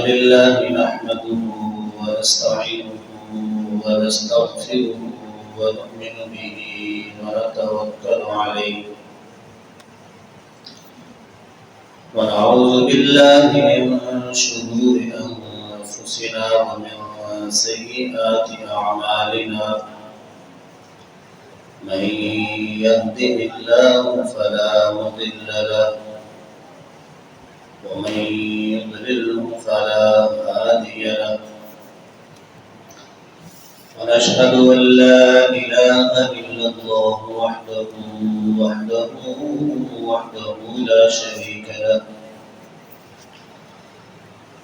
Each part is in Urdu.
لله نحمده ونستعينه ونستغفره ونؤمن به ونتوكل عليه ونعوذ بالله من شرور أنفسنا ومن سيئات أعمالنا من يهده الله فلا مضل له ومن يضلله فلا هادي له ونشهد أن لا إله إلا الله وحده لا شريك له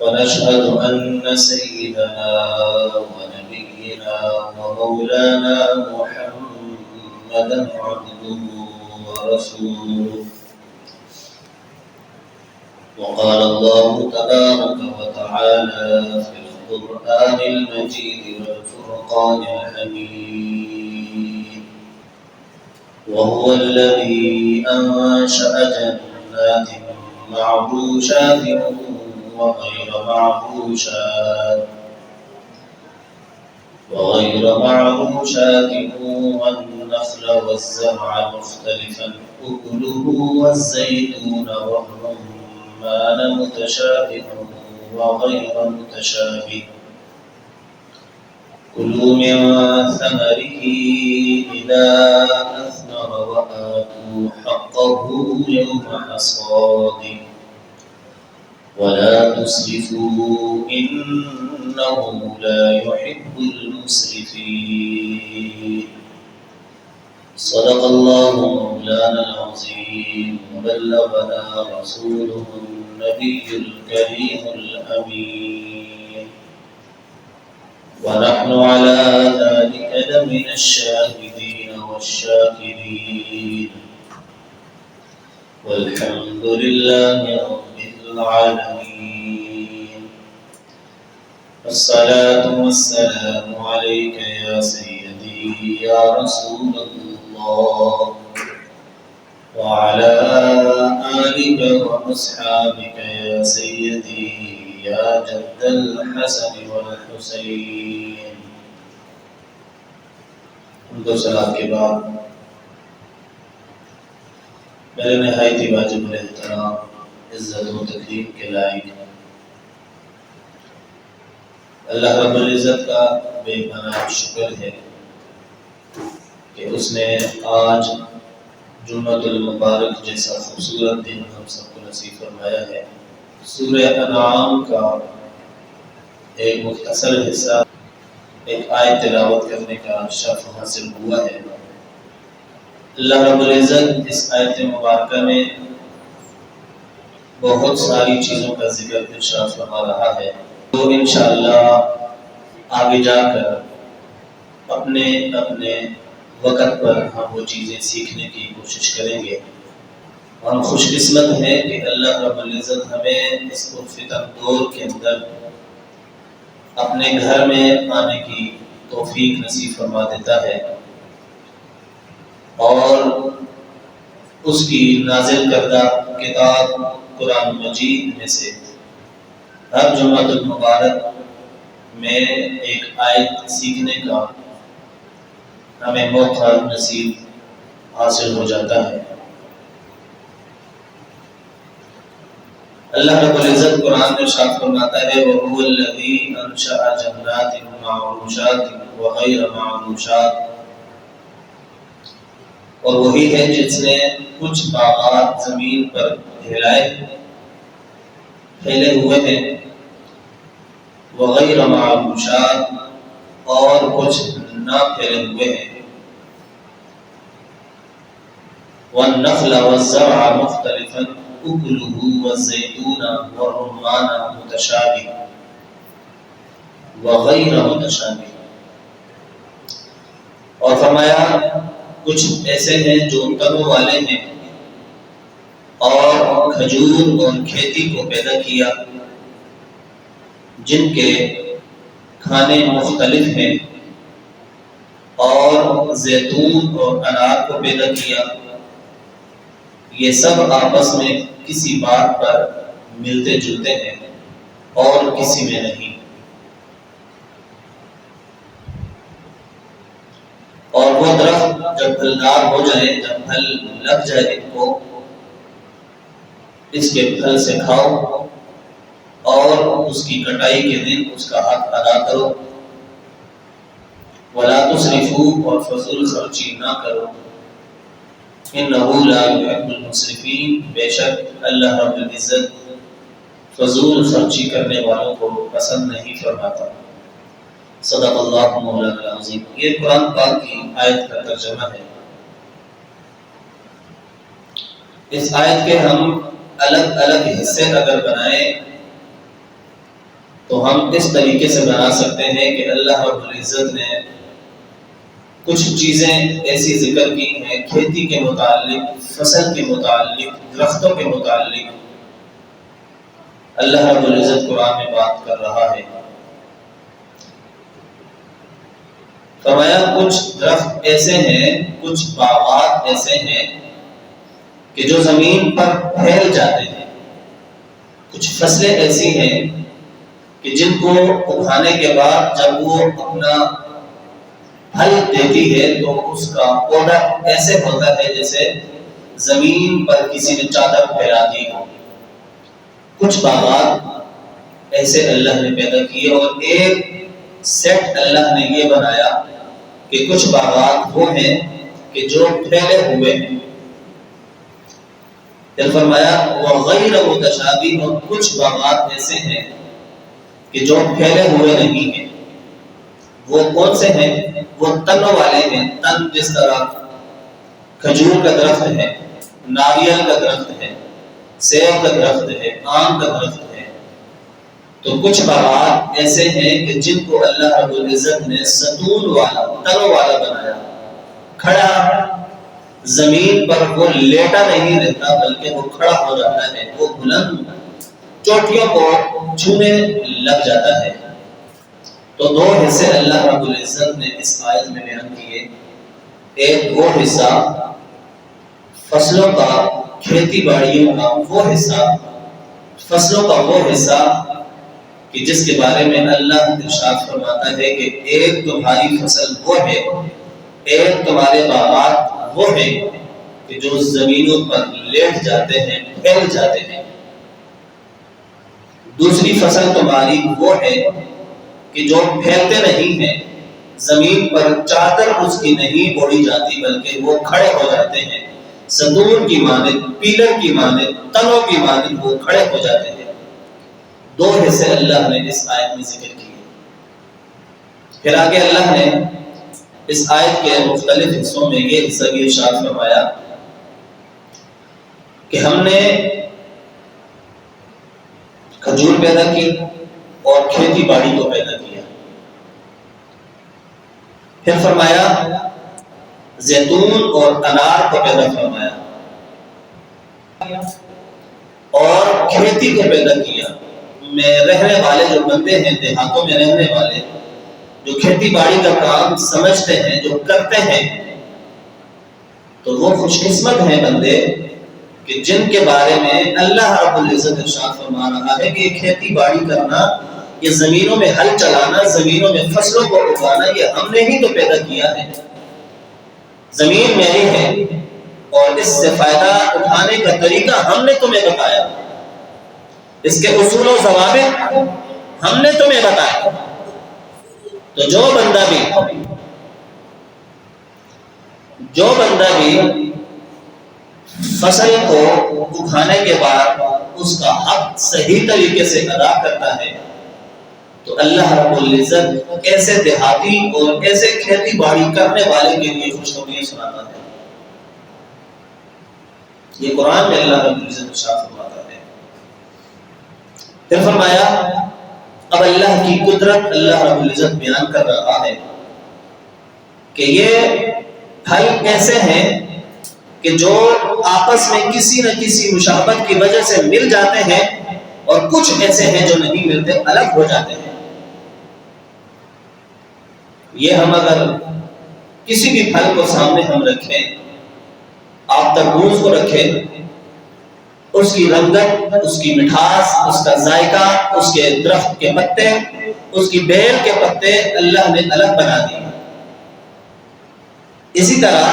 ونشهد أن سيدنا ونبينا ومولانا محمدا عبده ورسوله وقال الله تبارك وتعالى في القرآن المجيد والفرقان الحميد وهو الذي أنشأ جنات معروشات وغير معروشات والنخل والزرع مختلفا أكله والزيتون والرمان متشابه وغير متشابه كلوا من ثمره إذا أثمر وآتوا حقه يوم حصاده ولا تسرفوا إنه لا يحب المسرفين صدق الله مولانا العظيم وبلغنا رسوله النبي الكريم الأمين ونحن على ذلك لمن الشاهدين والشاكرين والحمد لله رب العالمين الصلاة والسلام عليك يا سيدي يا رسول الله وعلى آلك وأصحابك يا سيدي يا جد الحسن والحسين حمد و صلاة کے بعد میرے نہایت واجب الاحترام عزت و تکریم کے لائق اللہ رب العزت کا بے پناہ شکر ہے کہ اس نے آج جمعۃ المبارک جیسا خوبصورت دن ہم سب کو نصیب فرمایا ہے۔ سورہ انعام کا ایک مختصر حصہ ایک آیت تلاوت کرنے کا شرف حاصل ہوا ہے۔ اللہ رب العزت اس آیت مبارکہ میں بہت ساری چیزوں کا ذکر ارشاد فرما رہا ہے تو انشاءاللہ آگے جا کر اپنے وقت پر ہم وہ چیزیں سیکھنے کی کوشش کریں گے۔ ہم خوش قسمت ہیں کہ اللہ رب العزت ہمیں اس پرفتن دور کے اندر اپنے گھر میں آنے کی توفیق نصیب فرما دیتا ہے اور اس کی نازل کردہ کتاب قرآن مجید میں سے ہر جمعۃ المبارک میں ایک آیت سیکھنے کا ہمیں موقع نصیب حاصل ہو جاتا ہے۔ اللہ رب العزت قرآن میں ارشاد فرماتا ہے وَهُوَ الَّذِي أَنشَأَ جَنَّاتٍ مَّعْرُوشَاتٍ وَغَيْرَ مَعْرُوشَاتٍ، اور وہی ہے جس نے کچھ باغات زمین پر پھیلے ہوئے ہیں، وغیر معروشات، اور کچھ نہ پھیلے ہوئے ہیں، والنخل والزرع مختلفا اکلہ والزیتون والرمان متشابہ وغیر متشابہ، اور فرمایا کچھ ایسے ہیں جو تنوں والے ہیں اور کھجور اور کھیتی کو پیدا کیا جن کے کھانے مختلف ہیں، اور زیتون اور انار کو پیدا کیا، یہ سب آپس میں کسی بات پر ملتے جلتے ہیں اور کسی میں نہیں۔ اور وہ درخت جب پھلدار ہو جائے، جب پھل لگ جائے ان کو، اس کے پھل سے کھاؤ اور اس کی کٹائی کے دن اس کا حق ادا کرو۔ وَلَا تُسْرِفُوا، اور فضول خرچی نہ کرو۔ إِنَّهُ لَا يُحِبُّ الْمُسْرِفِينَ، بے شک اللہ رب العزت فضول خرچی کرنے والوں کو پسند نہیں فرماتا۔ صدق اللہ مولانا العظیم۔ یہ قرآن پاک کی آیت کا ترجمہ ہے۔ اس آیت کے ہم الگ الگ حصے اگر بنائیں تو ہم اس طریقے سے بنا سکتے ہیں کہ اللہ رب العزت نے کچھ چیزیں ایسی ذکر کی ہیں کھیتی کے متعلق، فصل کے متعلق، درختوں کے متعلق اللہ رب العزت قرآن میں بات کر رہا ہے۔ فرمایا کچھ درخت ایسے ہیں، کچھ باغات ایسے ہیں کہ جو زمین پر پھیل جاتے ہیں، کچھ فصلیں ایسی ہیں کہ جن کو اگانے کے بعد جب وہ اپنا پھل دیتی ہے تو اس کا پودا ایسے ہوتا ہے جیسے زمین پر کسی نے چادر پھیلا دی ہو۔ کچھ باغات ایسے اللہ نے پیدا کیے، اور ایک سیٹ اللہ نے یہ بنایا کہ کچھ باغات وہ ہیں کہ جو پھیلے ہوئے ہیں۔ پھر فرمایا وغیر متشابہ، اور کچھ باغات ایسے ہیں کہ جو پھیلے ہوئے نہیں ہیں۔ وہ کون سے ہیں؟ وہ تنوں والے ہیں۔ تن جس طرح کھجور کا درخت ہے، ناریل کا درخت ہے، سیب کا درخت ہے، آم کا درخت ہے۔ تو کچھ باغات ایسے ہیں کہ جن کو اللہ رب العزت نے ستون والا، تنوں والا بنایا، کھڑا زمین پر وہ لیٹا نہیں رہتا بلکہ وہ کھڑا ہو جاتا ہے، وہ بلند چوٹیوں کو چھونے لگ جاتا ہے۔ تو دو حصے اللہ رب العزت نے اس آیت میں بیان کیے۔ ایک وہ حصہ فصلوں کا، کھیتی باڑیوں کا وہ حصہ، فصلوں کا وہ حصہ کہ جس کے بارے میں اللہ ارشاد فرماتا ہے کہ ایک تمہاری فصل وہ ہے، ایک تمہارے باغات وہ ہے کہ جو زمینوں پر لیٹ جاتے ہیں، پھیل جاتے ہیں۔ دوسری فصل تمہاری وہ ہے کہ جو پھیلتے نہیں ہیں، زمین پر چادر اس کی نہیں اوڑھی جاتی بلکہ وہ کھڑے ہو جاتے ہیں، ستون کی مانند، پیلر کی مانند، تنوں کی مانند وہ کھڑے ہو جاتے ہیں۔ دو حصے اللہ نے اس آیت میں ذکر کیے۔ پھر آگے اللہ نے اس آیت کے مختلف حصوں میں یہ حصہ بھی ارشاد فرمایا کہ ہم نے کھجور پیدا کی اور کھیتی باڑی کو پیدا کیا۔ پھر فرمایا زیتون اور انار کو پیدا فرمایا اور کھیتی کو پیدا کیا۔ میں رہنے والے جو بندے ہیں، دیہاتوں میں رہنے والے جو کھیتی باڑی کا کام سمجھتے ہیں، جو کرتے ہیں، تو وہ خوش قسمت ہیں بندے کہ جن کے بارے میں اللہ رب العزت ارشاد فرما رہا ہے کہ کھیتی باڑی کرنا، یہ زمینوں میں ہل چلانا، زمینوں میں فصلوں کو اگانا، یہ ہم نے ہی تو پیدا کیا ہے۔ زمین میری ہے اور اس سے فائدہ اٹھانے کا طریقہ ہم نے تمہیں بتایا، اس کے اصول و ضوابط ہم نے تمہیں بتایا۔ تو جو بندہ بھی فصل کو اگانے کے بعد اس کا حق صحیح طریقے سے ادا کرتا ہے تو اللہ رب العزت ایسے دیہاتی اور ایسے کھیتی باڑی کرنے والے کے لیے خوشخبری سناتا ہے۔ یہ قرآن میں اللہ رب العزت ارشاد فرماتا ہے۔ پھر فرمایا اب اللہ کی قدرت اللہ رب العزت بیان کر رہا ہے کہ یہ پھل ایسے ہیں کہ جو آپس میں کسی نہ کسی مشابہت کی وجہ سے مل جاتے ہیں، اور کچھ ایسے ہیں جو نہیں ملتے، الگ ہو جاتے ہیں۔ یہ ہم اگر کسی بھی پھل کو سامنے ہم رکھیں، آپ تربوز کو رکھیں اس کی رنگت، اس کی مٹھاس، اس کا ذائقہ، اس کے درخت کے پتے، اس کی بیل کے پتے اللہ نے الگ بنا دیے۔ اسی طرح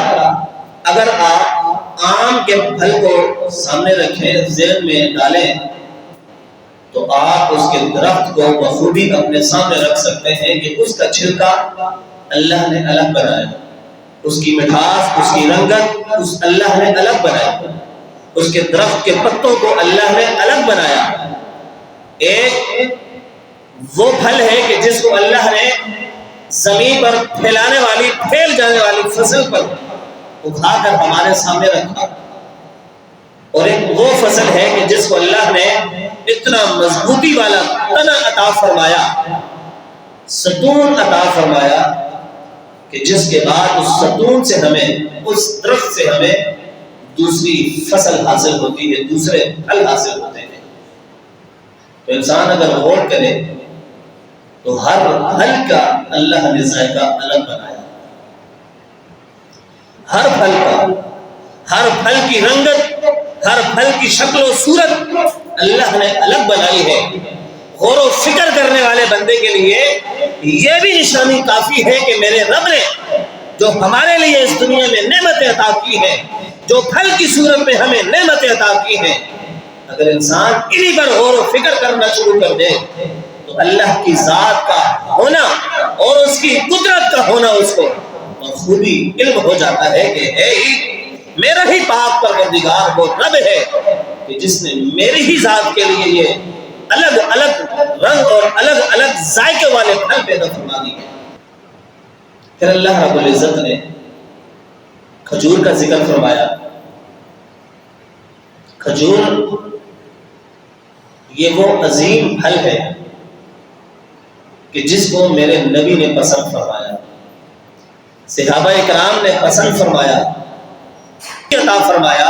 اگر آپ آم کے پھل کو سامنے رکھیں، ذہن میں ڈالیں، تو آپ اس کے درخت کو بخوبی اپنے سامنے رکھ سکتے ہیں کہ اس کا چھلکا اللہ نے الگ بنایا، اس کی مٹھاس، اس کی رنگت اللہ نے الگ بنایا، اس کے درخت کے پتوں کو اللہ نے الگ بنایا۔ ایک وہ پھل ہے کہ جس کو اللہ نے زمین پر پھیلانے والی، پھیل جانے والی فصل پر اگا کر ہمارے سامنے رکھا، اور ایک وہ فصل ہے کہ جس کو اللہ نے اتنا مضبوطی والا تنا عطا فرمایا، ستون عطا فرمایا، کہ جس کے بعد اس ستون سے ہمیں، اس درخت سے ہمیں دوسری فصل حاصل ہوتی ہے، دوسرے پھل حاصل ہوتے ہیں۔ تو انسان اگر غور کرے تو ہر پھل کا اللہ نے ذائقہ الگ بنایا، ہر پھل کا، ہر پھل کی رنگت، ہر پھل کی شکل و صورت اللہ نے الگ بنائی ہے۔ غور و فکر کرنے والے بندے کے لیے یہ بھی نشانی کافی ہے کہ میرے رب نے جو ہمارے لیے اس دنیا میں نعمتیں عطا کی ہیں، جو پھل کی صورت میں ہمیں نعمتیں عطا کی ہیں، اگر انسان انہی پر غور و فکر کرنا شروع کر دے تو اللہ کی ذات کا ہونا اور اس کی قدرت کا ہونا اس کو بخوبی علم ہو جاتا ہے کہ ہے ہی میرا ہی پاک پروردگار وہ رب ہے کہ جس نے میری ہی ذات کے لیے یہ الگ الگ رنگ اور الگ الگ ذائقے والے پھل پیدا فرما دیے۔ پھر اللہ رب العزت نے کھجور کا ذکر فرمایا۔ کھجور یہ وہ عظیم پھل ہے کہ جس کو میرے نبی نے پسند فرمایا، صحابہ اکرام نے پسند فرمایا، عطا فرمایا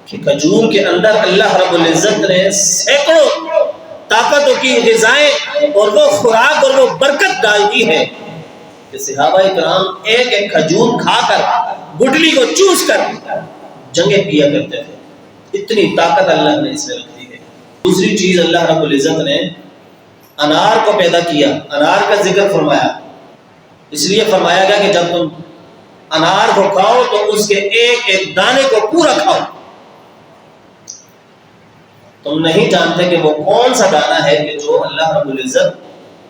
کہ کھجور کے اندر اللہ رب العزت نے سینکڑوں طاقتوں کی غذائیں اور وہ خوراک اور وہ برکت ڈال دی ہے کہ صحابہ اکرام ایک ایک کھجور کھا کر، گٹلی کو چوس کر جنگیں پیا کرتے تھے، اتنی طاقت اللہ نے اس میں رکھ دی ہے۔ دوسری چیز اللہ رب العزت نے انار کو پیدا کیا، انار کا ذکر فرمایا، اس لیے فرمایا گیا کہ جب تم انار کو کھاؤ تو اس کے ایک ایک دانے کو پورا کھاؤ۔ تم نہیں جانتے کہ وہ کون سا دانہ ہے کہ جو اللہ رب العزت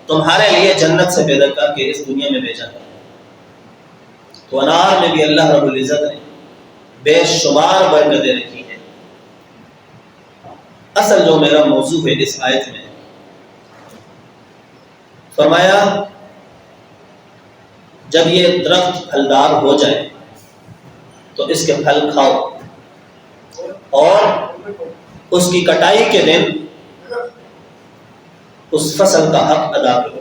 تمہارے لیے جنت سے پیدا کر کے اس دنیا میں بھیجا ہے۔ تو انار میں بھی اللہ رب العزت نے بے شمار برکتیں رکھی ہیں۔ اصل جو میرا موضوع ہے اس آیت میں، فرمایا جب یہ درخت پھلدار ہو جائے تو اس کے پھل کھاؤ، اور اس کی کٹائی کے دن اس فصل کا حق ادا کرو۔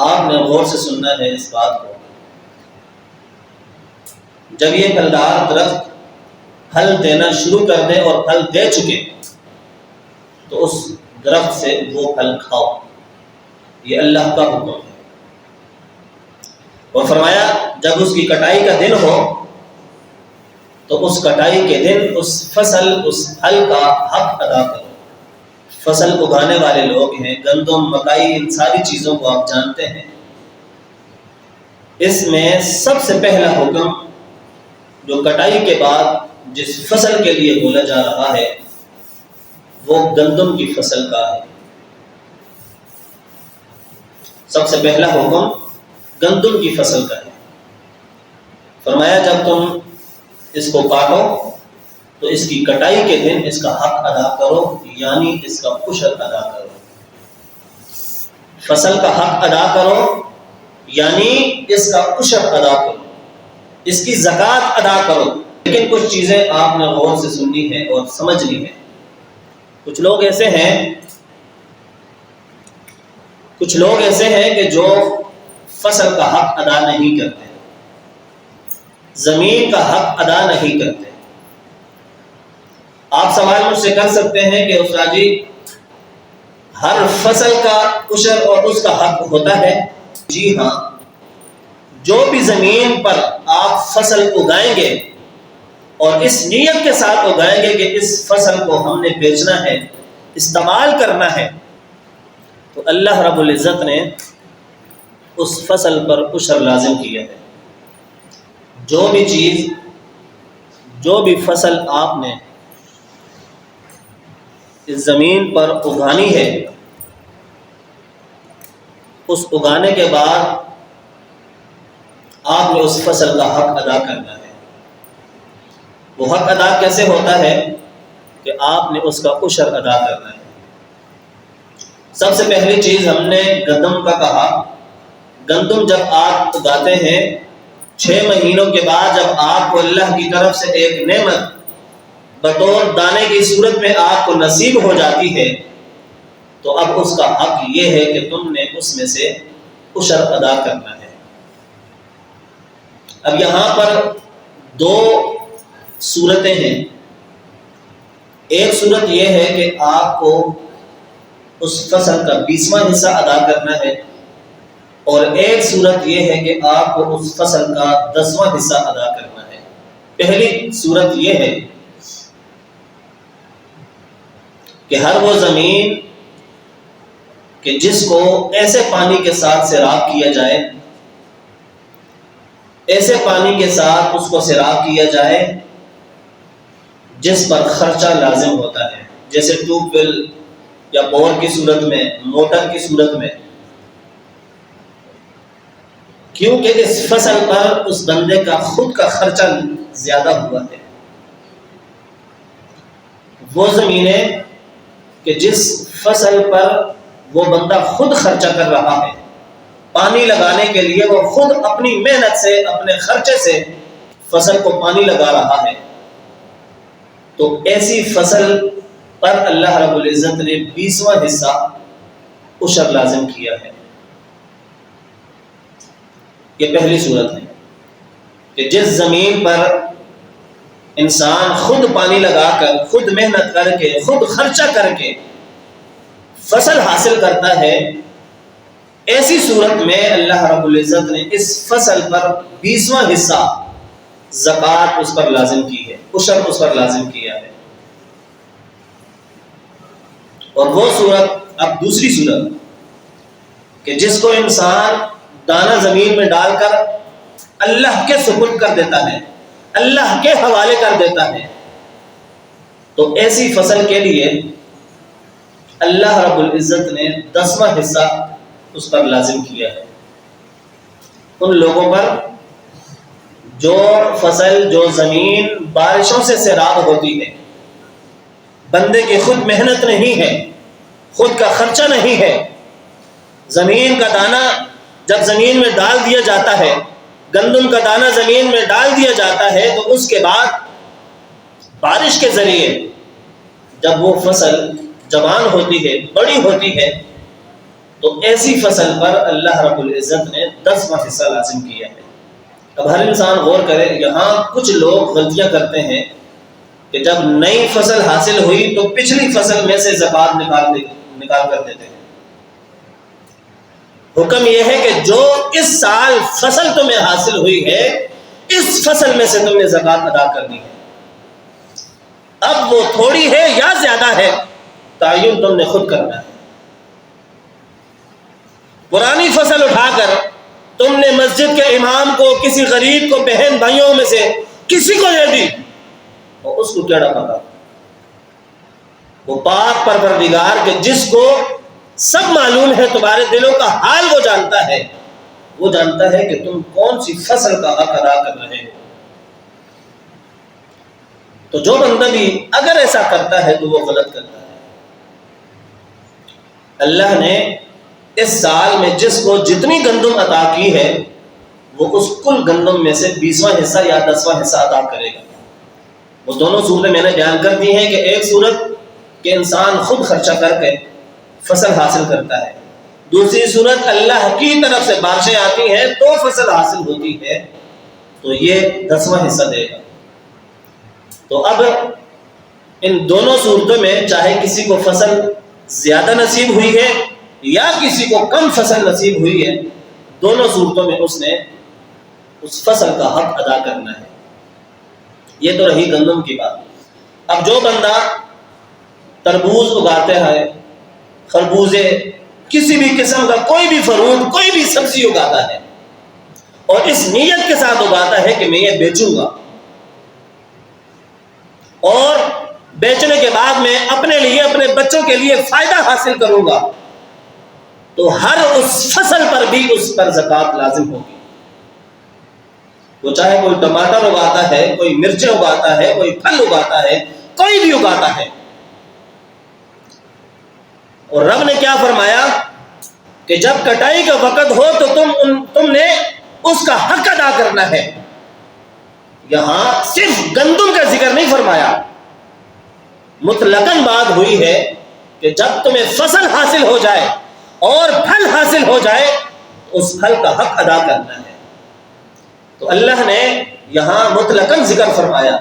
آپ نے غور سے سننا ہے اس بات کو۔ جب یہ پھلدار درخت پھل دینا شروع کر دے اور پھل دے چکے تو اس درخت سے وہ پھل کھاؤ، یہ اللہ کا حکم ہے۔ اور فرمایا جب اس کی کٹائی کا دن ہو تو اس کٹائی کے دن اس فصل، اس پھل کا حق ادا کرو۔ فصل اگانے والے لوگ ہیں، گندم، مکئی، ان ساری چیزوں کو آپ جانتے ہیں۔ اس میں سب سے پہلا حکم جو کٹائی کے بعد جس فصل کے لیے بولا جا رہا ہے وہ گندم کی فصل کا ہے۔ سب سے پہلا حکم گندم کی فصل کا ہے۔ فرمایا جب تم اس کو کاٹو تو اس کی کٹائی کے دن اس کا حق ادا کرو، یعنی اس کا عشر ادا کرو۔ فصل کا حق ادا کرو یعنی اس کا عشر ادا کرو، اس کی زکوٰۃ ادا کرو۔ لیکن کچھ چیزیں آپ نے غور سے سننی ہے اور سمجھنی ہے۔ کچھ لوگ ایسے ہیں کہ جو فصل کا حق ادا نہیں کرتے، زمین کا حق ادا نہیں کرتے۔ آپ سوال مجھ سے کر سکتے ہیں کہ استاد جی ہر فصل کا عشر اور اس کا حق ہوتا ہے؟ جی ہاں، جو بھی زمین پر آپ فصل اگائیں گے اور اس نیت کے ساتھ اگائیں گے کہ اس فصل کو ہم نے بیچنا ہے، استعمال کرنا ہے، تو اللہ رب العزت نے اس فصل پر عشر لازم کیا ہے۔ جو بھی چیز، جو بھی فصل آپ نے اس زمین پر اگانی ہے، اس اگانے کے بعد آپ نے اس فصل کا حق ادا کرنا ہے۔ وہ حق ادا کیسے ہوتا ہے؟ کہ آپ نے اس کا عشر ادا کرنا ہے۔ سب سے پہلی چیز ہم نے گندم کا کہا۔ گندم جب آپ اگاتے ہیں، 6 مہینوں کے بعد جب آپ کو اللہ کی طرف سے ایک نعمت بطور دانے کی صورت میں آپ کو نصیب ہو جاتی ہے، تو اب اس کا حق یہ ہے کہ تم نے اس میں سے عشر ادا کرنا ہے۔ اب یہاں پر 2 صورتیں ہیں۔ ایک صورت یہ ہے کہ آپ کو اس فصل کا 20واں حصہ ادا کرنا ہے، اور ایک صورت یہ ہے کہ آپ کو اس فصل کا 10واں حصہ ادا کرنا ہے۔ پہلی صورت یہ ہے کہ ہر وہ زمین کہ جس کو ایسے پانی کے ساتھ سیراب کیا جائے، ایسے پانی کے ساتھ اس کو سیراب کیا جائے جس پر خرچہ لازم ہوتا ہے، جیسے ٹیوب ویل یا بور کی صورت میں، موٹر کی صورت میں، کیونکہ اس فصل پر اس بندے کا خود کا خرچہ زیادہ ہوا ہے۔ وہ زمینیں کہ جس فصل پر وہ بندہ خود خرچہ کر رہا ہے، پانی لگانے کے لیے وہ خود اپنی محنت سے، اپنے خرچے سے فصل کو پانی لگا رہا ہے، تو ایسی فصل پر اللہ رب العزت نے 20واں حصہ عشر لازم کیا ہے۔ یہ پہلی صورت ہے کہ جس زمین پر انسان خود پانی لگا کر، خود محنت کر کے، خود خرچہ کر کے فصل حاصل کرتا ہے، ایسی صورت میں اللہ رب العزت نے اس فصل پر 20واں حصہ زکوٰۃ اس پر لازم کی ہے، عشر اس پر لازم کیا ہے۔ اور وہ صورت، اب دوسری صورت کہ جس کو انسان دانہ زمین میں ڈال کر اللہ کے سپرد کر دیتا ہے، اللہ کے حوالے کر دیتا ہے، تو ایسی فصل کے لیے اللہ رب العزت نے 10واں حصہ اس پر لازم کیا ہے۔ ان لوگوں پر جو فصل، جو زمین بارشوں سے سیراب ہوتی ہے، بندے کی خود محنت نہیں ہے، خود کا خرچہ نہیں ہے، زمین کا دانہ جب زمین میں ڈال دیا جاتا ہے، گندم کا دانہ زمین میں ڈال دیا جاتا ہے، تو اس کے بعد بارش کے ذریعے جب وہ فصل جوان ہوتی ہے، بڑی ہوتی ہے، تو ایسی فصل پر اللہ رب العزت نے 10واں حصہ لازم کیا ہے۔ اب ہر انسان غور کرے، یہاں کچھ لوگ غلطیاں کرتے ہیں کہ جب نئی فصل حاصل ہوئی تو پچھلی فصل میں سے زکوٰۃ نکال کر دیتے ہیں۔ حکم یہ ہے کہ جو اس سال فصل تمہیں حاصل ہوئی ہے، اس فصل میں سے تم نے زکوٰۃ ادا کرنی ہے۔ اب وہ تھوڑی ہے یا زیادہ ہے، تعین تم نے خود کرنا ہے۔ پرانی فصل اٹھا کر تم نے مسجد کے امام کو، کسی غریب کو، بہن بھائیوں میں سے کسی کو دے دی، اور اس کو کیڑا پکا۔ وہ پاک پروردگار کے جس کو سب معلوم ہے، تمہارے دلوں کا حال وہ جانتا ہے، وہ جانتا ہے کہ تم کون سی فصل کا حق ادا کر رہے ہو۔ تو جو بندہ بھی اگر ایسا کرتا ہے تو وہ غلط کرتا ہے۔ اللہ نے اس سال میں جس کو جتنی گندم عطا کی ہے، وہ اس کل گندم میں سے 20واں حصہ یا 10واں حصہ ادا کرے گا۔ وہ دونوں صورتیں میں نے بیان کر دی ہیں کہ ایک صورت کہ انسان خود خرچہ کر کے فصل حاصل کرتا ہے، دوسری صورت اللہ کی طرف سے بارشیں آتی ہیں تو فصل حاصل ہوتی ہے، تو یہ 10واں حصہ دے گا۔ تو اب ان دونوں صورتوں میں چاہے کسی کو فصل زیادہ نصیب ہوئی ہے یا کسی کو کم فصل نصیب ہوئی ہے، دونوں صورتوں میں اس نے اس فصل کا حق ادا کرنا ہے۔ یہ تو رہی گندم کی بات۔ اب جو بندہ تربوز اگاتے ہیں، خربوزے، کسی بھی قسم کا کوئی بھی فروٹ، کوئی بھی سبزی اگاتا ہے اور اس نیت کے ساتھ اگاتا ہے کہ میں یہ بیچوں گا اور بیچنے کے بعد میں اپنے لیے، اپنے بچوں کے لیے فائدہ حاصل کروں گا، تو ہر اس فصل پر بھی اس پر زکوٰۃ لازم ہوگی۔ وہ چاہے کوئی ٹماٹر اگاتا ہے، کوئی مرچیں اگاتا ہے، کوئی پھل اگاتا ہے، کوئی بھی اگاتا ہے۔ اور رب نے کیا فرمایا کہ جب کٹائی کا وقت ہو تو تم نے اس کا حق ادا کرنا ہے۔ یہاں صرف گندم کا ذکر نہیں فرمایا، مطلقاً بات ہوئی ہے کہ جب تمہیں فصل حاصل ہو جائے اور پھل حاصل ہو جائے اس پھل کا حق ادا کرنا ہے۔ تو اللہ نے یہاں مطلقاً ذکر فرمایا۔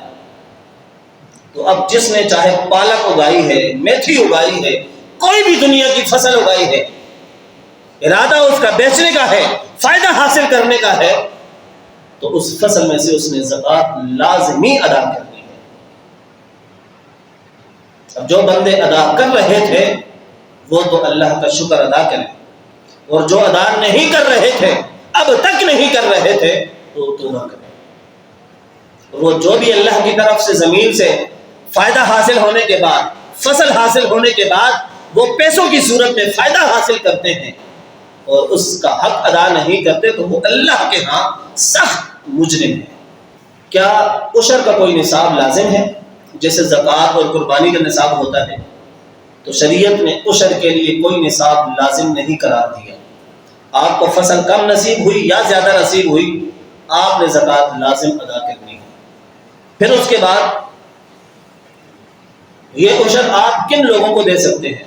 تو اب جس نے چاہے پالک اگائی ہے، میتھی اگائی ہے، کوئی بھی دنیا کی فصل اگائی ہے، ارادہ اس کا بیچنے کا ہے، فائدہ حاصل کرنے کا ہے، تو اس فصل میں سے اس نے زکوٰۃ لازمی ادا کرنی ہے۔ اب جو بندے ادا کر رہے تھے وہ تو اللہ کا شکر ادا کریں، اور جو ادا نہیں کر رہے تھے، اب تک نہیں کر رہے تھے، تو توبہ کریں۔ وہ جو بھی اللہ کی طرف سے زمین سے فائدہ حاصل ہونے کے بعد، فصل حاصل ہونے کے بعد وہ پیسوں کی صورت میں فائدہ حاصل کرتے ہیں اور اس کا حق ادا نہیں کرتے، تو وہ اللہ کے ہاں سخت مجرم ہے۔ کیا عشر کا کوئی نصاب لازم ہے جیسے زکوٰۃ اور قربانی کا نصاب ہوتا ہے؟ تو شریعت نے عشر کے لیے کوئی نصاب لازم نہیں قرار دیا۔ آپ کو فصل کم نصیب ہوئی یا زیادہ نصیب ہوئی، آپ نے زکوٰۃ لازم ادا کرنی ہے۔ پھر اس کے بعد یہ عشر آپ کن لوگوں کو دے سکتے ہیں؟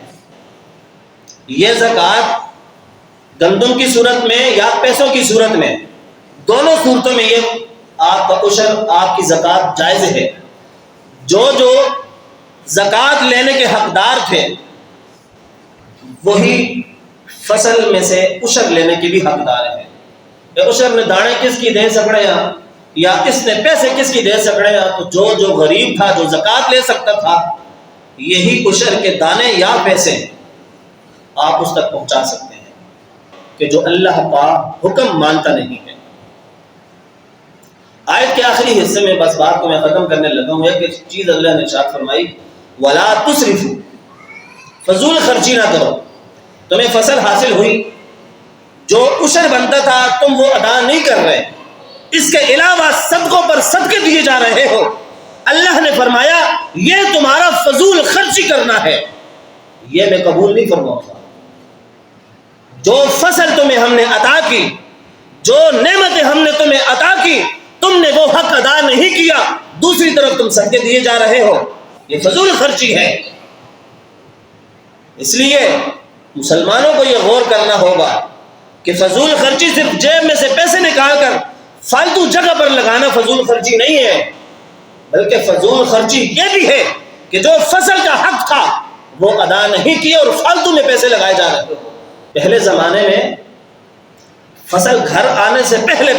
یہ زکوٰۃ گندم کی صورت میں یا پیسوں کی صورت میں، دونوں صورتوں میں یہ آپ کا عشر، آپ کی زکوٰۃ جائز ہے۔ جو زکوٰۃ لینے کے حقدار تھے وہی فصل میں سے عشر لینے کے بھی حقدار ہیں۔ عشر نے دانے کس کی دے سکڑے یا اس نے پیسے کس کی دے سکڑے، تو جو غریب تھا، جو زکوٰۃ لے سکتا تھا، یہی عشر کے دانے یا پیسے آپ اس تک پہنچا سکتے ہیں کہ جو اللہ کا حکم مانتا نہیں ہے۔ آیت کے آخری حصے میں بس بات کو میں ختم کرنے لگا ہوں، ایک چیز اللہ نے ارشاد فرمائی، وَلَا تُسْرِفُوا، فضول خرچی نہ کرو۔ تمہیں فصل حاصل ہوئی، جو عشر بنتا تھا تم وہ ادا نہیں کر رہے، اس کے علاوہ صدقوں پر صدقے دیے جا رہے ہو، اللہ نے فرمایا یہ تمہارا فضول خرچی کرنا ہے، یہ میں قبول نہیں فرماؤں گا۔ جو فصل تمہیں ہم نے عطا کی، جو نعمتیں ہم نے تمہیں عطا کی، تم نے وہ حق ادا نہیں کیا، دوسری طرف تم صدقے دیے جا رہے ہو، یہ فضول خرچی ہے۔ اس لیے مسلمانوں کو یہ غور کرنا ہوگا کہ فضول خرچی صرف جیب میں سے پیسے نکال کر فالتو جگہ پر لگانا فضول خرچی نہیں ہے، بلکہ فضول خرچی یہ بھی ہے کہ جو فصل کا حق تھا وہ ادا نہیں کیا اور فالتو میں پیسے لگائے جا رہے ہو۔ پہلے زمانے میں فصل گھر آنے سے پہلے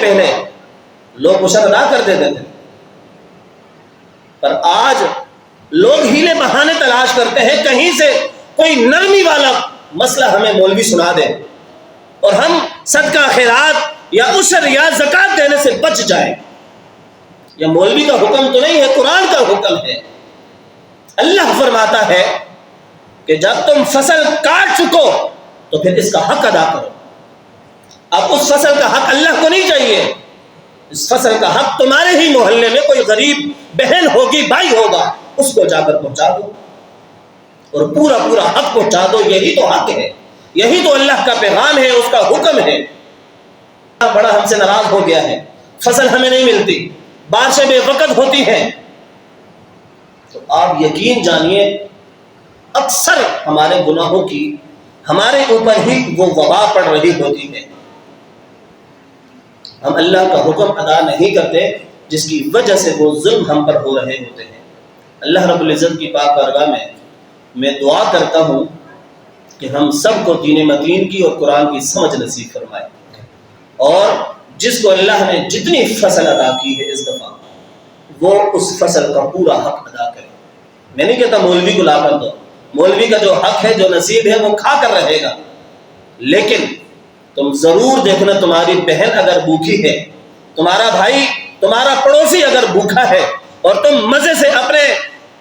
لوگ عشر ادا کر دیتے تھے، پر آج لوگ ہیلے بہانے تلاش کرتے ہیں، کہیں سے کوئی نرمی والا مسئلہ ہمیں مولوی سنا دے اور ہم صدقہ خیرات یا عشر یا زکوٰۃ دینے سے بچ جائیں۔ یہ مولوی کا حکم تو نہیں ہے، قرآن کا حکم ہے۔ اللہ فرماتا ہے کہ جب تم فصل کاٹ چکو تو پھر اس کا حق ادا کرو۔ اب اس فصل کا حق اللہ کو نہیں چاہیے، اس فصل کا حق تمہارے ہی محلے میں کوئی غریب بہن ہوگی، بھائی ہوگا، اس کو جا کر پہنچا دو اور پورا حق پہنچا دو۔ یہی تو حق ہے، یہی تو اللہ کا پیغام ہے، اس کا حکم ہے۔ بڑا ہم سے ناراض ہو گیا ہے، فصل ہمیں نہیں ملتی، بارشیں بے وقت ہوتی ہیں، تو آپ یقین جانیے اکثر ہمارے گناہوں کی ہمارے اوپر ہی وہ وبا پڑ رہی ہوتی ہے۔ ہم اللہ کا حکم ادا نہیں کرتے، جس کی وجہ سے وہ ظلم ہم پر ہو رہے ہوتے ہیں۔ اللہ رب العزت کی پاک بارگاہ میں دعا کرتا ہوں کہ ہم سب کو دین متین کی اور قرآن کی سمجھ نصیب فرمائے، اور جس کو اللہ نے جتنی فصل عطا کی ہے اس دفعہ، وہ اس فصل کا پورا حق ادا کرے. میں نہیں کہتا مولوی کو لا کر دو، مولوی کا جو حق ہے، جو نصیب ہے، وہ کھا کر رہے گا، لیکن تم ضرور دیکھنا تمہاری بہن اگر بھوکی ہے، تمہارا بھائی، تمہارا پڑوسی اگر بھوکا ہے، اور تم مزے سے اپنے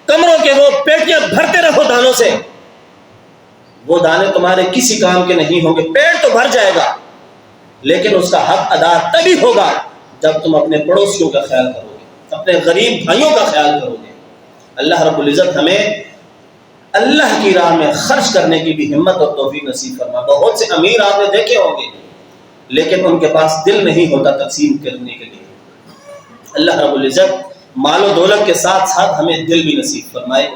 کمروں کے وہ پیٹیاں بھرتے رہو دانوں سے، وہ دانے تمہارے کسی کام کے نہیں ہوں گے. پیٹ تو بھر جائے گا لیکن اس کا حق ادا تبھی ہوگا جب تم اپنے پڑوسیوں کا خیال کرو گے، اپنے غریب بھائیوں کا خیال کرو گے. اللہ رب العزت ہمیں اللہ کی راہ میں خرچ کرنے کی بھی ہمت اور توفیق نصیب فرما. بہت سے امیر آپ نے دیکھے ہوں گے لیکن ان کے پاس دل نہیں ہوتا تقسیم کرنے کے لیے. اللہ رب العزت مال و دولت کے ساتھ ساتھ ہمیں دل بھی نصیب فرمائے.